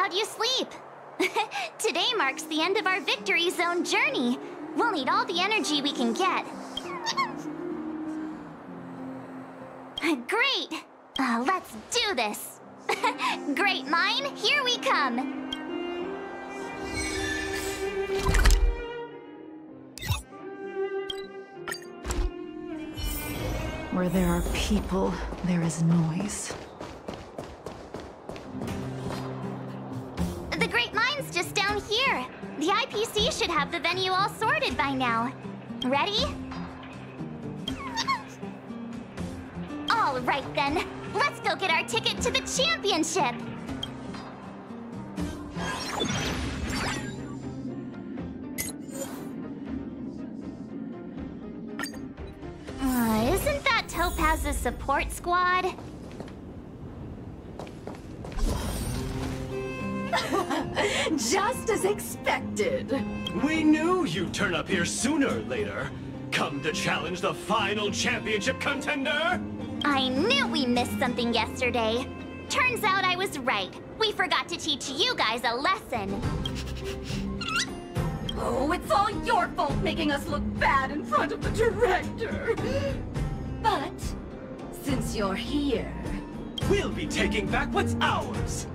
How'd you sleep? Today marks the end of our Victory Zone journey. We'll need all the energy we can get. Great! Let's do this! Great mine, here we come! Where there are people, there is noise. The Great Mine's just down here. The IPC should have the venue all sorted by now. Ready? All right then, let's go get our ticket to the championship! Isn't that Topaz's support squad? Just as expected. We knew you'd turn up here sooner or later. Come to challenge the final championship contender? I knew we missed something yesterday. Turns out I was right. We forgot to teach you guys a lesson. Oh, it's all your fault making us look bad in front of the director. But since you're here... We'll be taking back what's ours.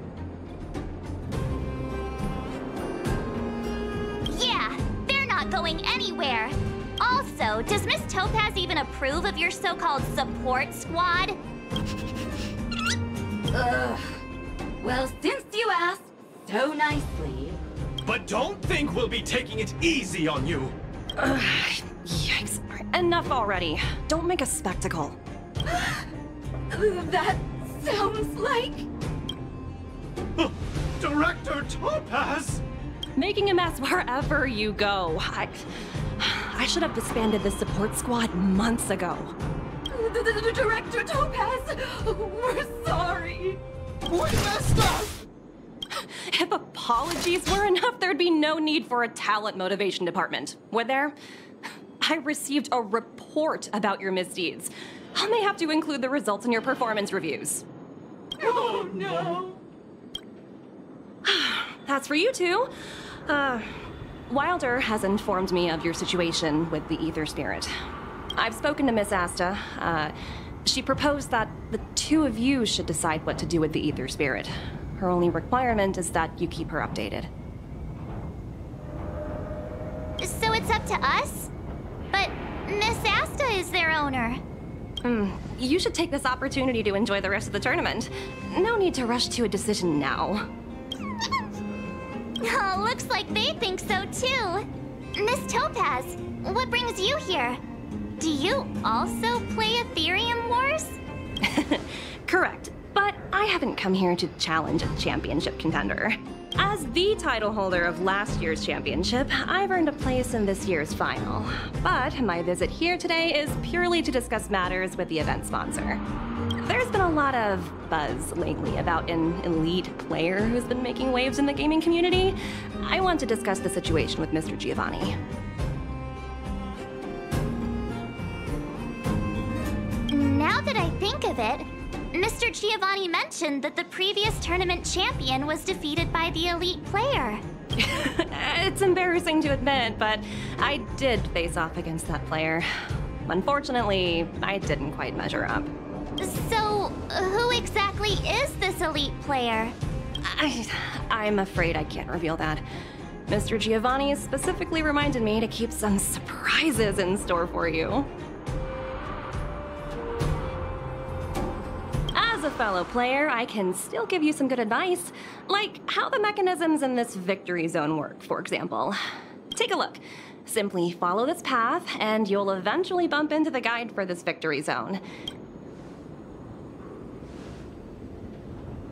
Yeah, they're not going anywhere. Also, does Miss Topaz even approve of your so-called support squad? Ugh. Well, since you asked so nicely... But don't think we'll be taking it easy on you. Yikes. Enough already. Don't make a spectacle. That sounds like... Director Topaz! Making a mess wherever you go. I should have disbanded the support squad months ago. The Director Topaz! We're sorry! We messed up! If apologies were enough, there'd be no need for a talent motivation department, would there? I received a report about your misdeeds. I may have to include the results in your performance reviews. Oh no! That's for you two. Wilder has informed me of your situation with the Ether Spirit. I've spoken to Miss Asta. She proposed that the two of you should decide what to do with the Ether Spirit. Her only requirement is that you keep her updated. So it's up to us? But Miss Asta is their owner. You should take this opportunity to enjoy the rest of the tournament. No need to rush to a decision now. Oh, looks like they think so too. Miss Topaz, what brings you here? Do you also play Aetherium Wars? Correct, but I haven't come here to challenge a championship contender. As the title holder of last year's championship, I've earned a place in this year's final. But my visit here today is purely to discuss matters with the event sponsor. There's been a lot of buzz lately about an elite player who's been making waves in the gaming community. I want to discuss the situation with Mr. Giovanni. Now that I think of it, Mr. Giovanni mentioned that the previous tournament champion was defeated by the elite player. It's embarrassing to admit, but I did face off against that player. Unfortunately, I didn't quite measure up. So, who exactly is this elite player? I'm afraid I can't reveal that. Mr. Giovanni specifically reminded me to keep some surprises in store for you. As a fellow player, I can still give you some good advice, like how the mechanisms in this victory zone work, for example. Take a look. Simply follow this path, and you'll eventually bump into the guide for this victory zone.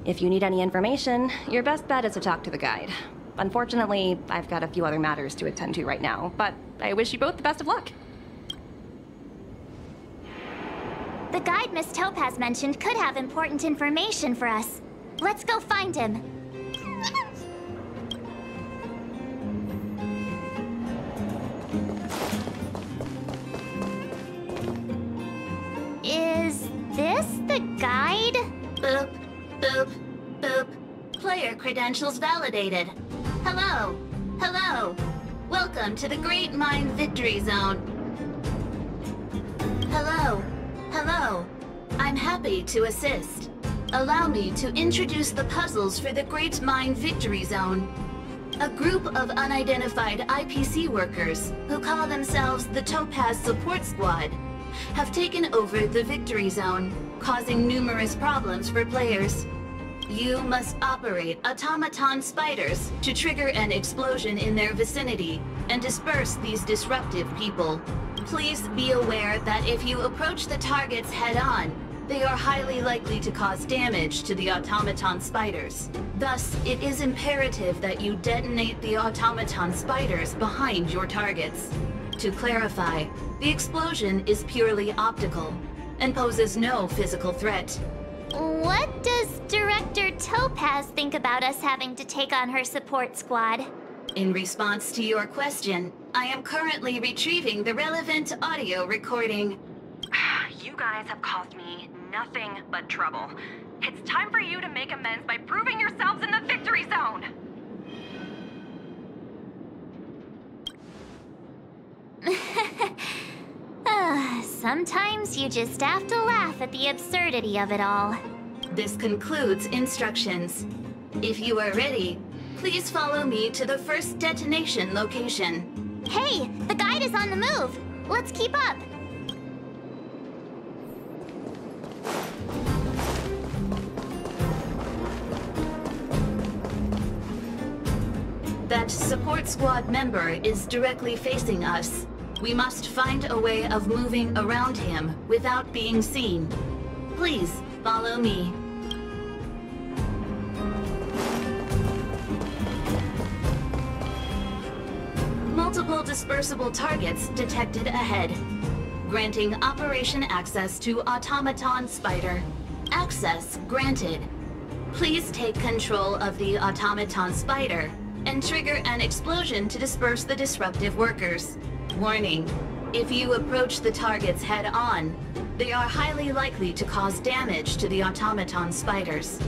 If you need any information, your best bet is to talk to the guide. Unfortunately, I've got a few other matters to attend to right now, but I wish you both the best of luck. The guide Miss Topaz mentioned could have important information for us. Let's go find him. Is this the guide? Boop, boop, boop. Player credentials validated. Hello. Hello. Welcome to the Great Mind Victory Zone. Hello. Hello. I'm happy to assist. Allow me to introduce the puzzles for the Great Mind Victory Zone. A group of unidentified IPC workers, who call themselves the Topaz Support Squad, have taken over the Victory Zone, causing numerous problems for players. You must operate automaton spiders to trigger an explosion in their vicinity and disperse these disruptive people. Please be aware that if you approach the targets head-on, they are highly likely to cause damage to the automaton spiders. Thus, it is imperative that you detonate the automaton spiders behind your targets. To clarify, the explosion is purely optical and poses no physical threat. What does Director Topaz think about us having to take on her support squad? In response to your question, I am currently retrieving the relevant audio recording. You guys have caused me nothing but trouble. It's time for you to make amends by proving yourselves in the Victory Zone! Sometimes you just have to laugh at the absurdity of it all. This concludes instructions. If you are ready, please follow me to the first detonation location. Hey, the guide is on the move. Let's keep up. That support squad member is directly facing us. We must find a way of moving around him without being seen. Please follow me. Multiple dispersible targets detected ahead, granting operation access to Automaton Spider. Access granted. Please take control of the Automaton Spider and trigger an explosion to disperse the disruptive workers. Warning, if you approach the targets head-on, they are highly likely to cause damage to the automaton spiders.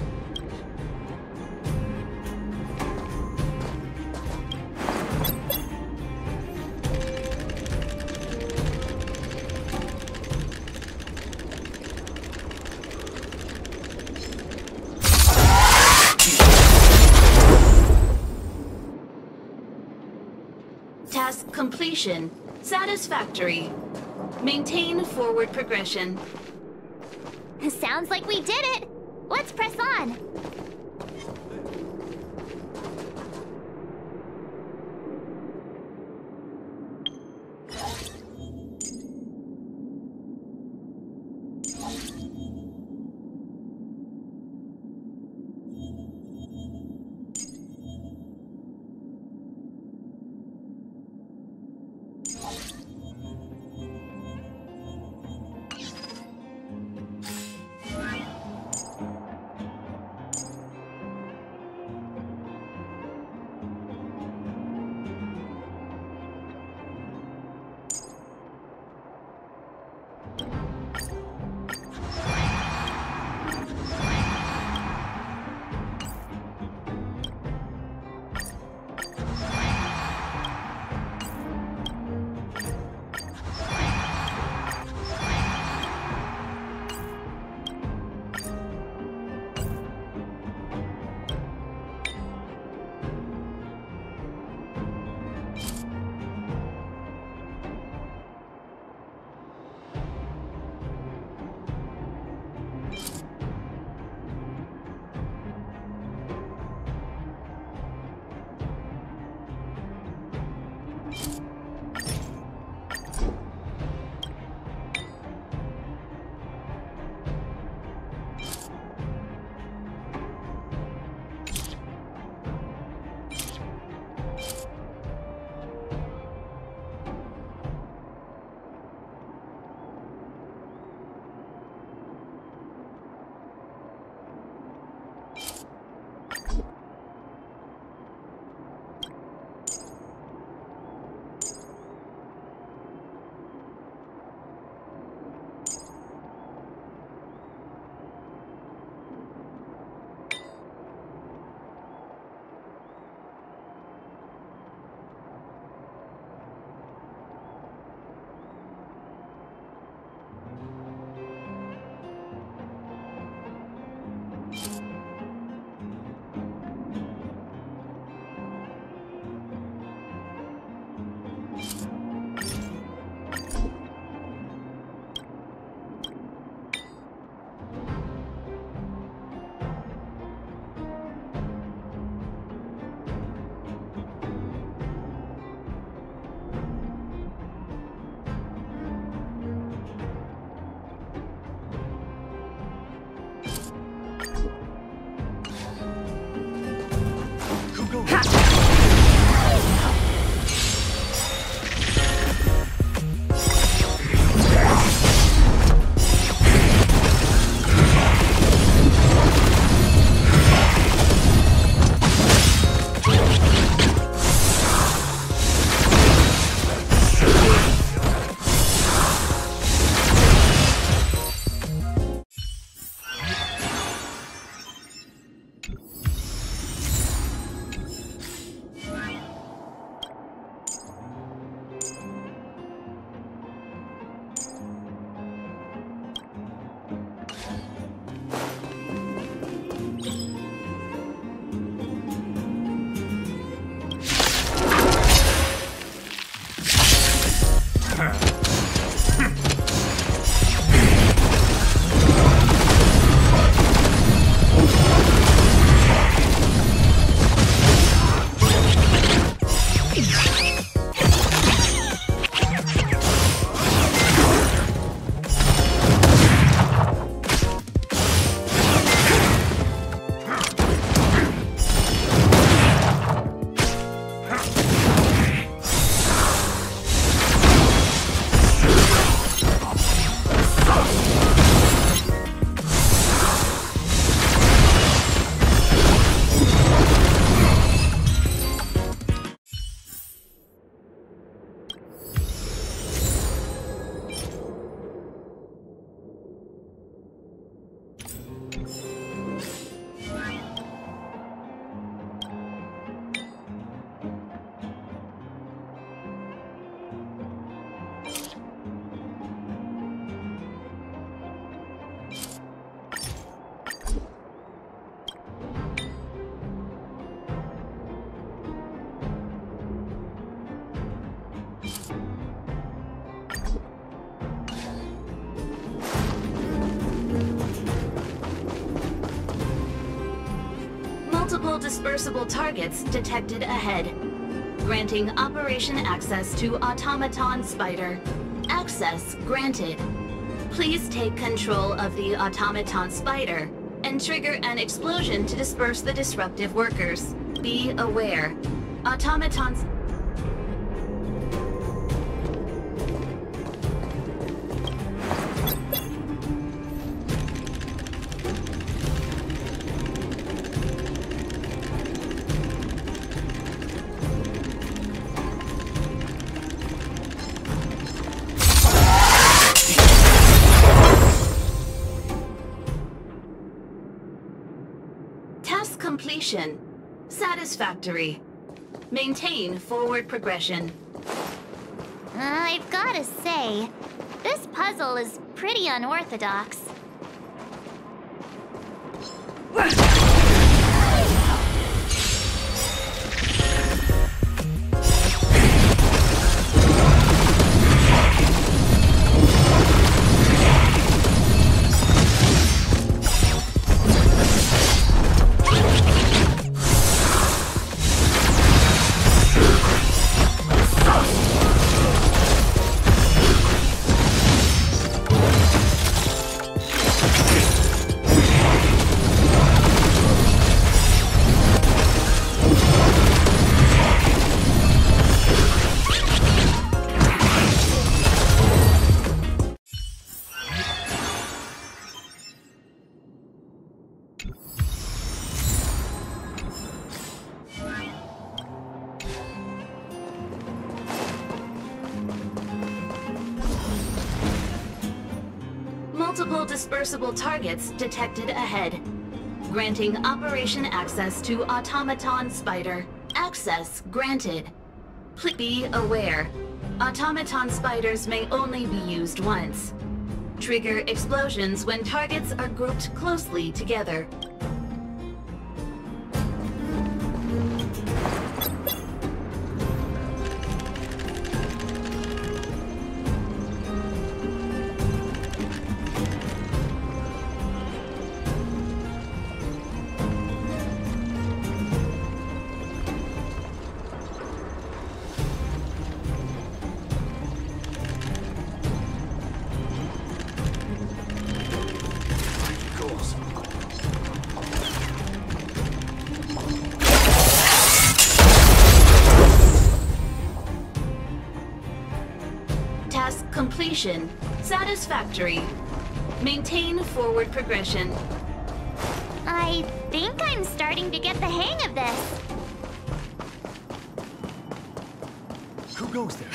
Task completion. Satisfactory. Maintain forward progression. Sounds like we did it. Let's press on. Multiple dispersible targets detected ahead. Granting operation access to Automaton Spider. Access granted. Please take control of the Automaton Spider and trigger an explosion to disperse the disruptive workers. Be aware. Automatons... Task completion. Satisfactory. Maintain forward progression. I've gotta say, this puzzle is pretty unorthodox. Multiple dispersible targets detected ahead. Granting operation access to Automaton Spider. Access granted. Please be aware. Automaton Spiders may only be used once. Trigger explosions when targets are grouped closely together. Task completion. Satisfactory. Maintain forward progression. I think I'm starting to get the hang of this. Who goes there?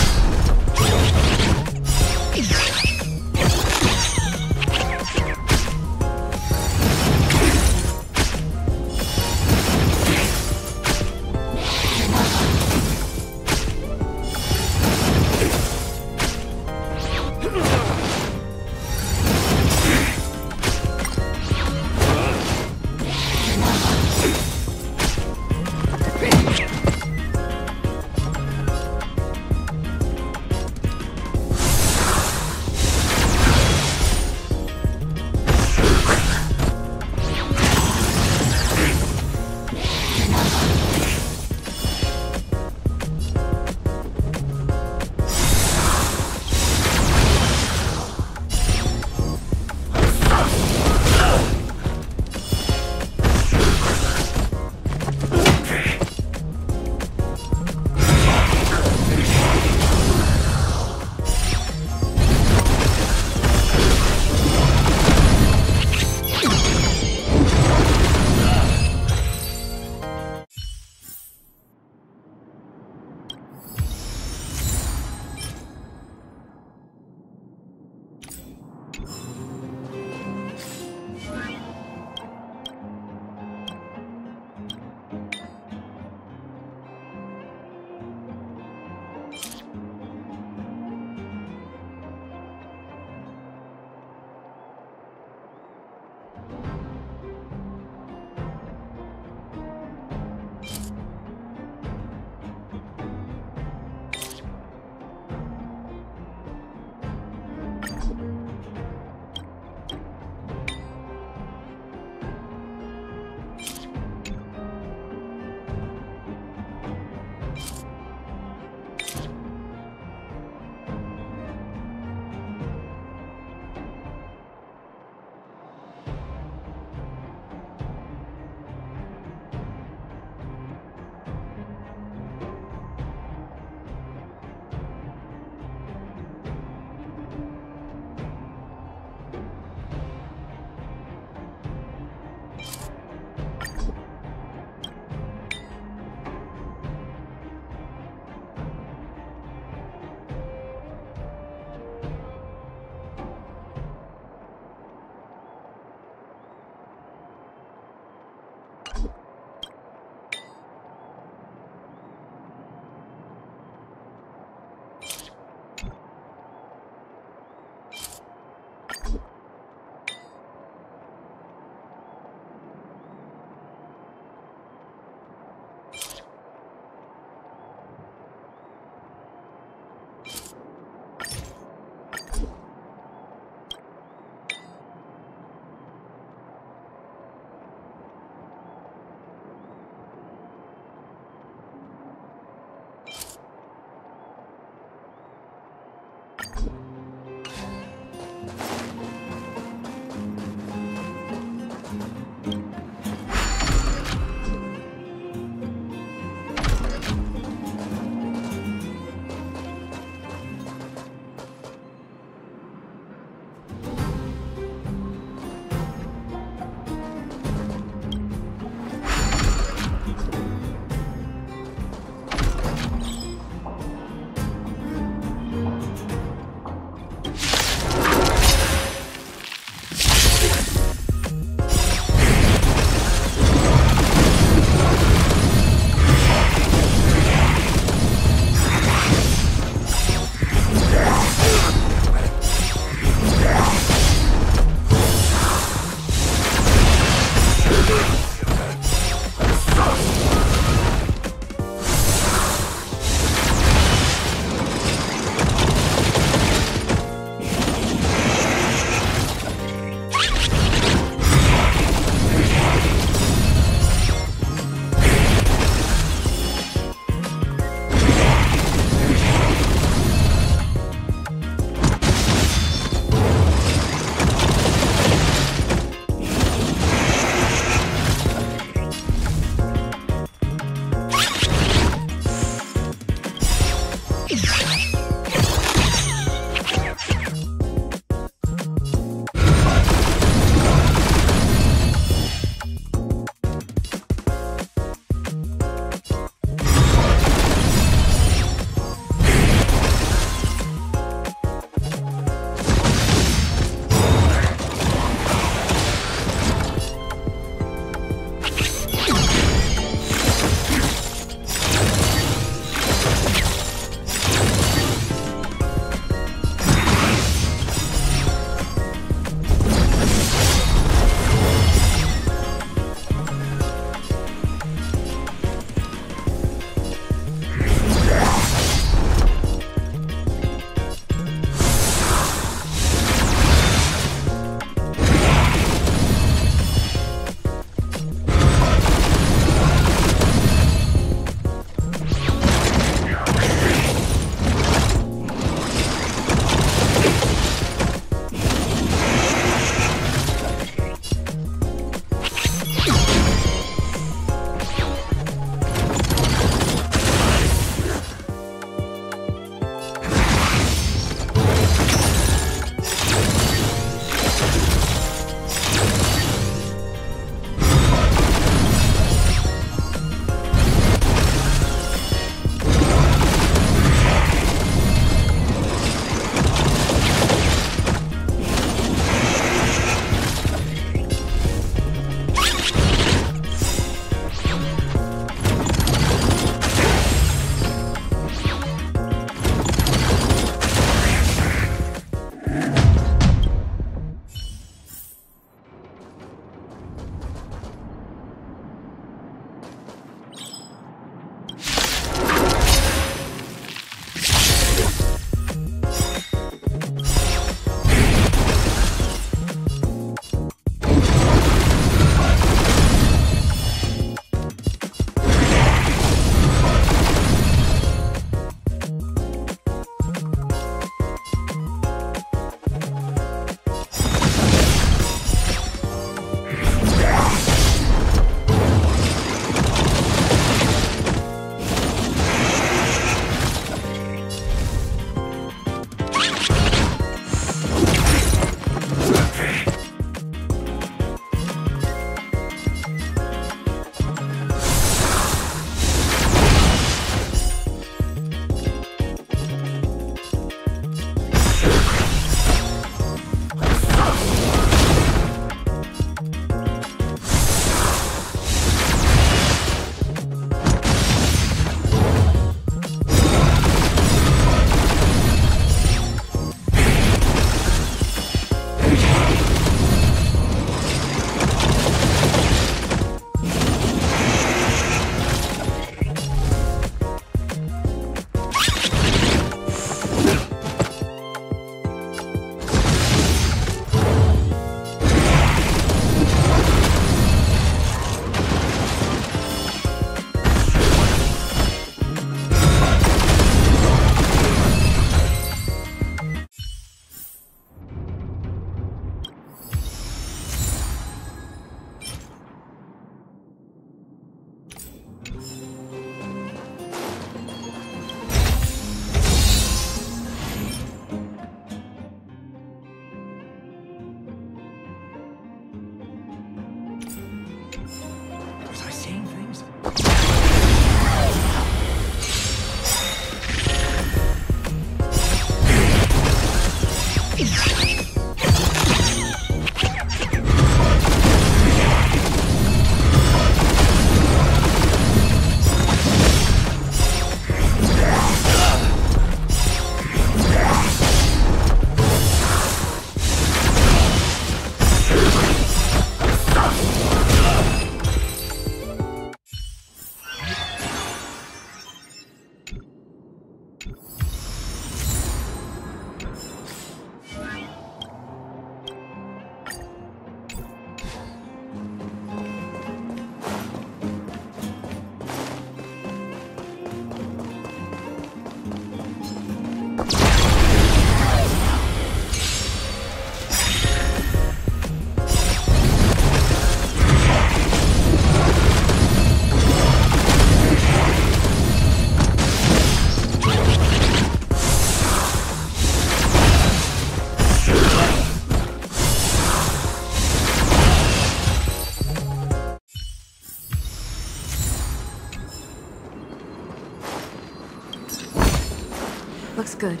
Looks good.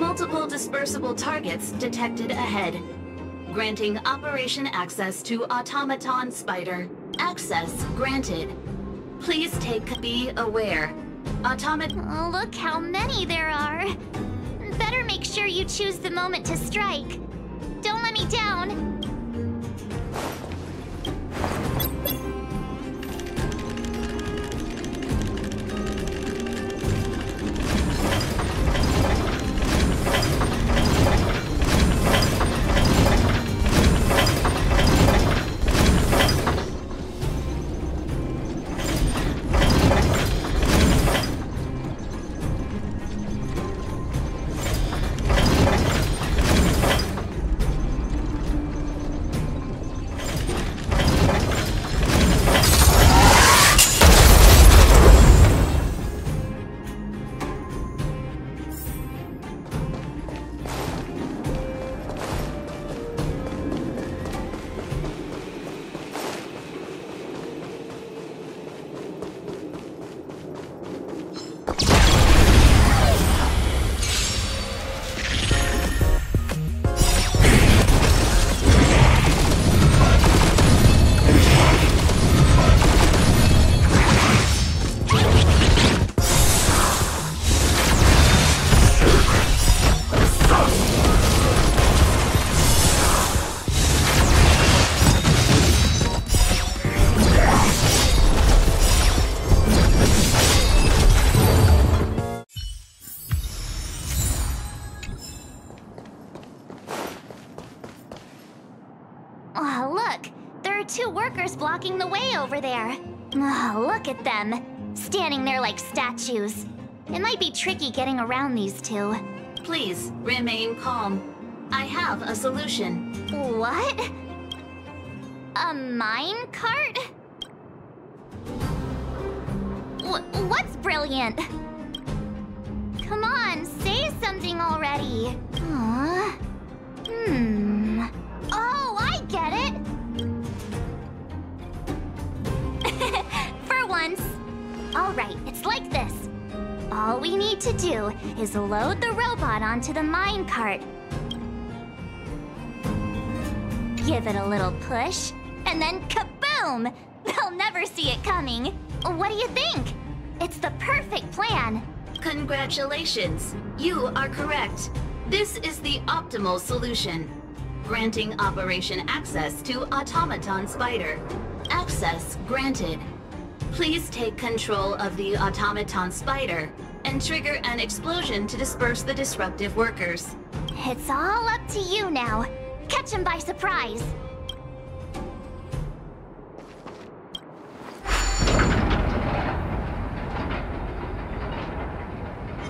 Multiple dispersible targets detected ahead. Granting operation access to Automaton Spider. Access granted. Please be aware. Oh, look how many there are. Better make sure you choose the moment to strike. Don't let me down. Oh, look! There are two workers blocking the way over there. Oh, look at them. Standing there like statues. It might be tricky getting around these two. Please remain calm. I have a solution. What? A mine cart? What's brilliant? Come on, say something already. Aww. Oh, I get it! For once. Alright, it's like this. All we need to do is load the robot onto the mine cart. Give it a little push, and then kaboom! They'll never see it coming. What do you think? It's the perfect plan. Congratulations. You are correct. This is the optimal solution. Granting operation access to Automaton Spider. Access granted. Please take control of the Automaton Spider and trigger an explosion to disperse the disruptive workers. It's all up to you now. Catch him by surprise.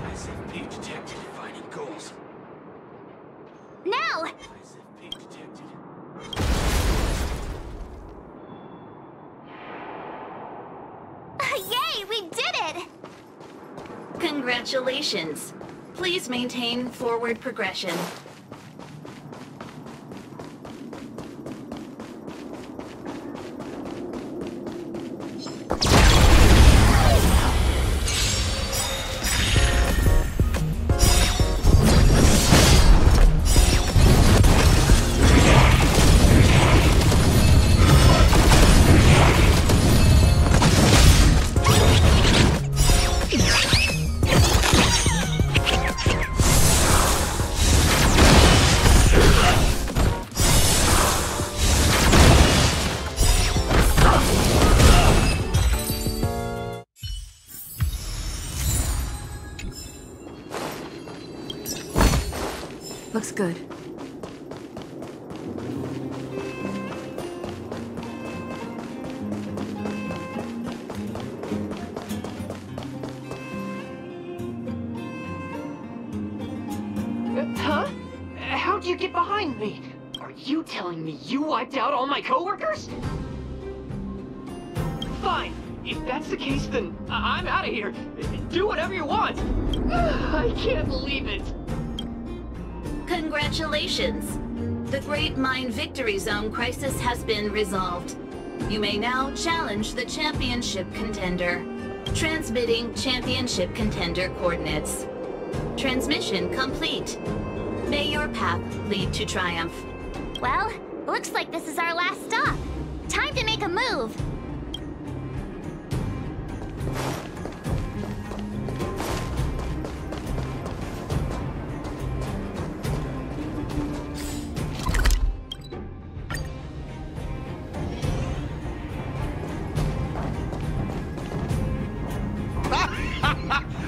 ISFP detected. Finding goals. Now! ISFP detected. Yay, we did it! Congratulations. Please maintain forward progression. Looks good. Huh? How'd you get behind me? Are you telling me you wiped out all my coworkers? Fine. If that's the case, then I'm out of here. Do whatever you want. I can't believe it. Congratulations. The Great Mine Victory Zone crisis has been resolved. You may now challenge the championship contender. Transmitting championship contender coordinates. Transmission complete. May your path lead to triumph. Well, looks like this is our last stop. Time to make a move.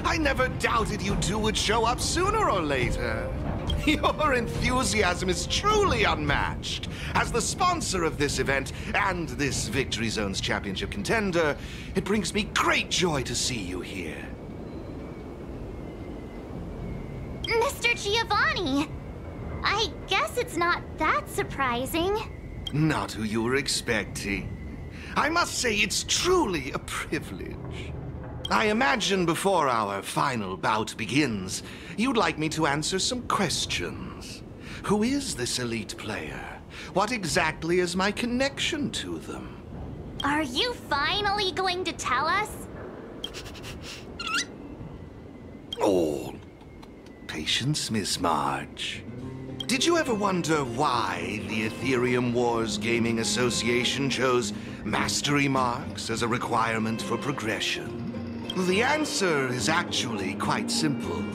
I never doubted you two would show up sooner or later. Your enthusiasm is truly unmatched. As the sponsor of this event and this Victory Zone's championship contender, it brings me great joy to see you here. Mr. Giovanni! I guess it's not that surprising. Not who you were expecting. I must say it's truly a privilege. I imagine before our final bout begins, you'd like me to answer some questions. Who is this elite player? What exactly is my connection to them? Are you finally going to tell us? Oh, patience, Miss Marge. Did you ever wonder why the Aetherium Wars Gaming Association chose mastery marks as a requirement for progression? The answer is actually quite simple.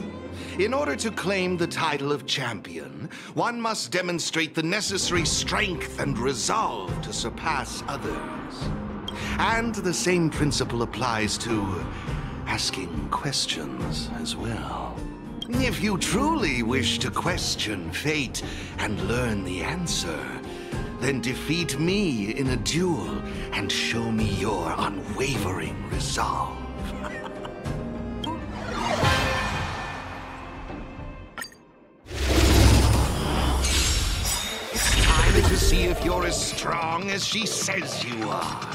In order to claim the title of champion, one must demonstrate the necessary strength and resolve to surpass others. And the same principle applies to asking questions as well. If you truly wish to question fate and learn the answer, then defeat me in a duel and show me your unwavering resolve. To see if you're as strong as she says you are.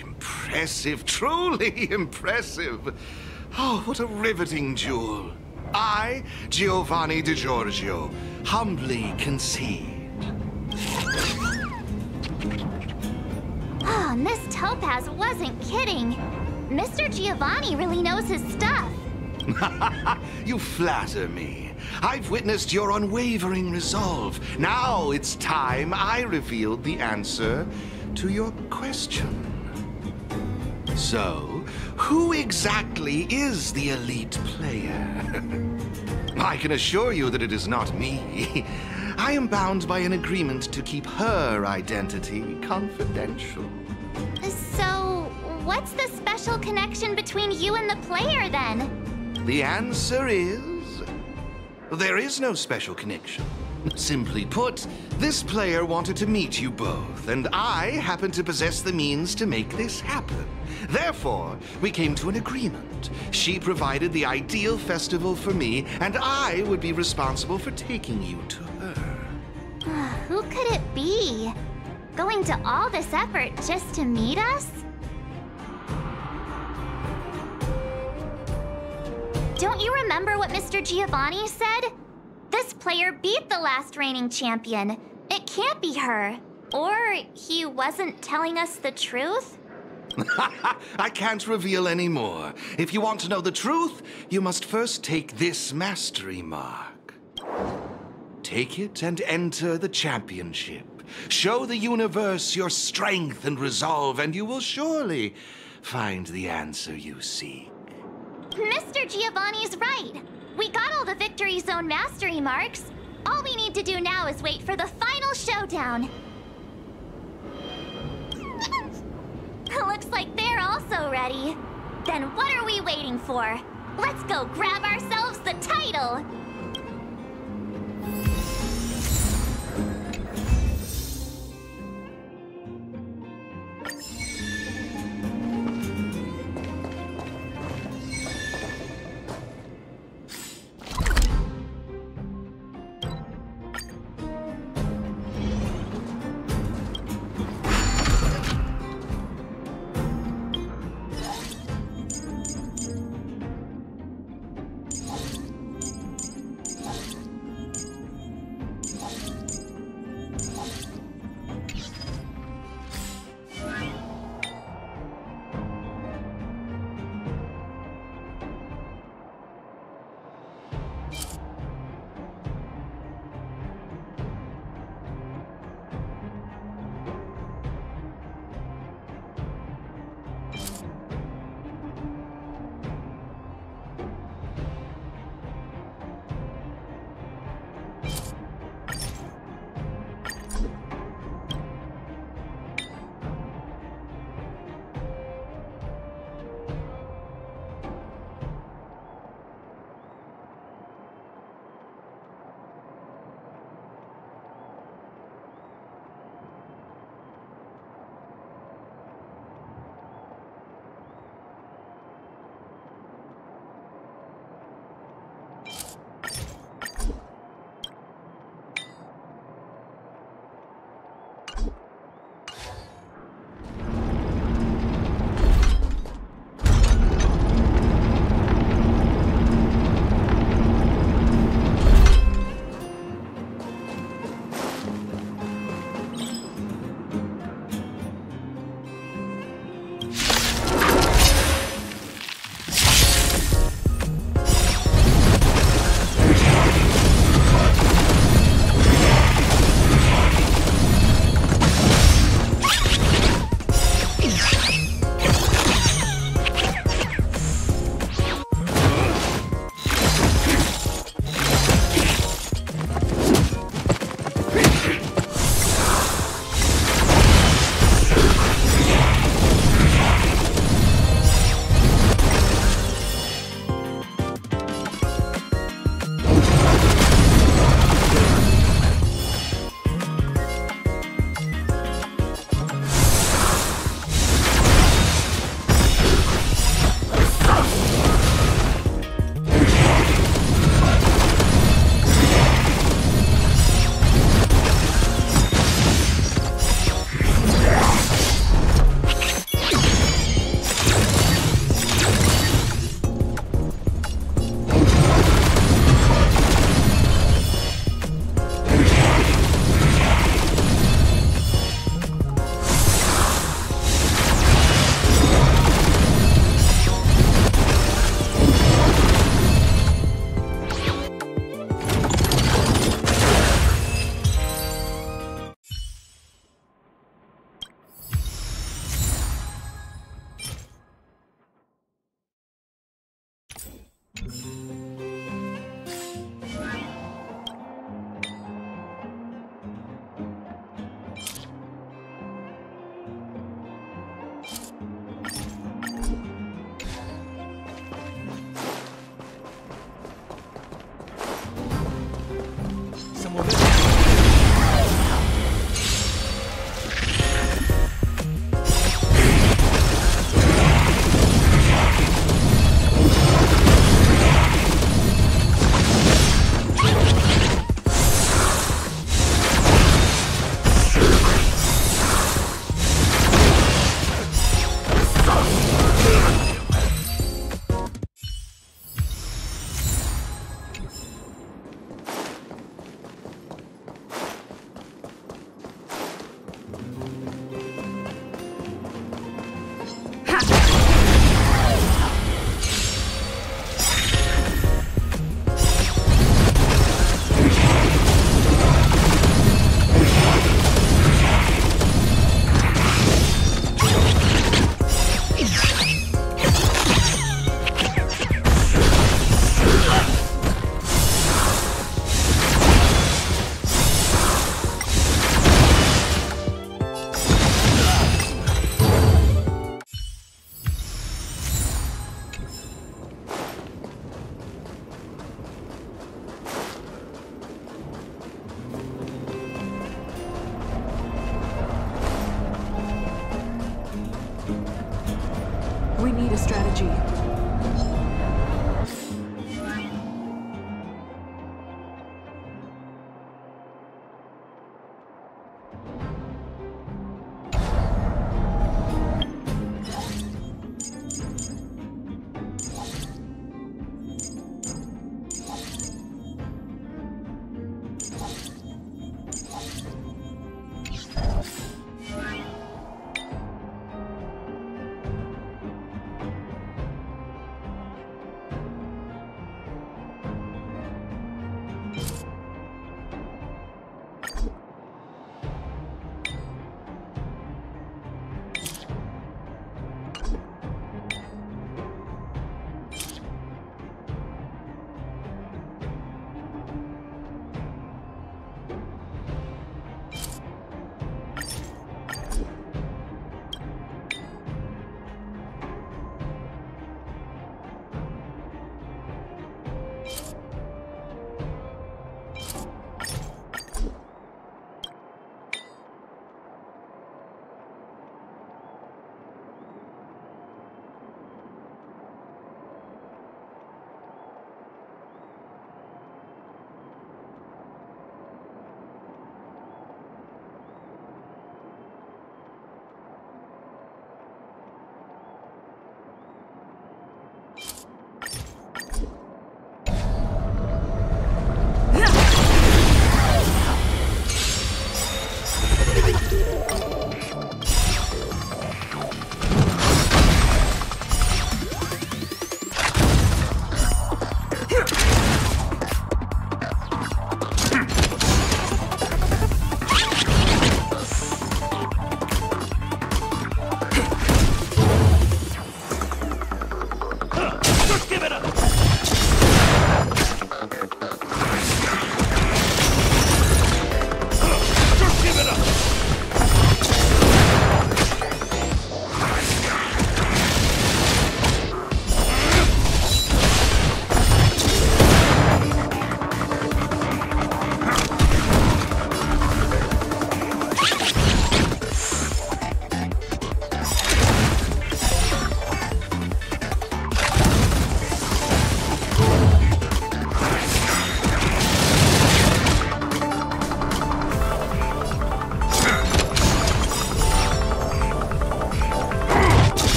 Impressive, truly impressive. Oh, what a riveting duel. I, Giovanni Di Giorgio, humbly concede. Oh, Miss Topaz wasn't kidding. Mr. Giovanni really knows his stuff. You flatter me. I've witnessed your unwavering resolve. Now it's time I revealed the answer to your question. So, who exactly is the elite player? I can assure you that it is not me. I am bound by an agreement to keep her identity confidential. So, what's the special connection between you and the player, then? The answer is... there is no special connection. Simply put, this player wanted to meet you both, and I happen to possess the means to make this happen. Therefore, we came to an agreement. She provided the ideal festival for me, and I would be responsible for taking you to her. Who could it be? Going to all this effort just to meet us? Don't you remember what Mr. Giovanni said? This player beat the last reigning champion. It can't be her. Or he wasn't telling us the truth? I can't reveal any more. If you want to know the truth, you must first take this mastery mark. Take it and enter the championship. Show the universe your strength and resolve, and you will surely find the answer you seek. Mr. Giovanni's right. We got all the Victory Zone mastery marks. All we need to do now is wait for the final showdown. Looks like they're also ready. Then what are we waiting for? Let's go grab ourselves the title! We need a strategy.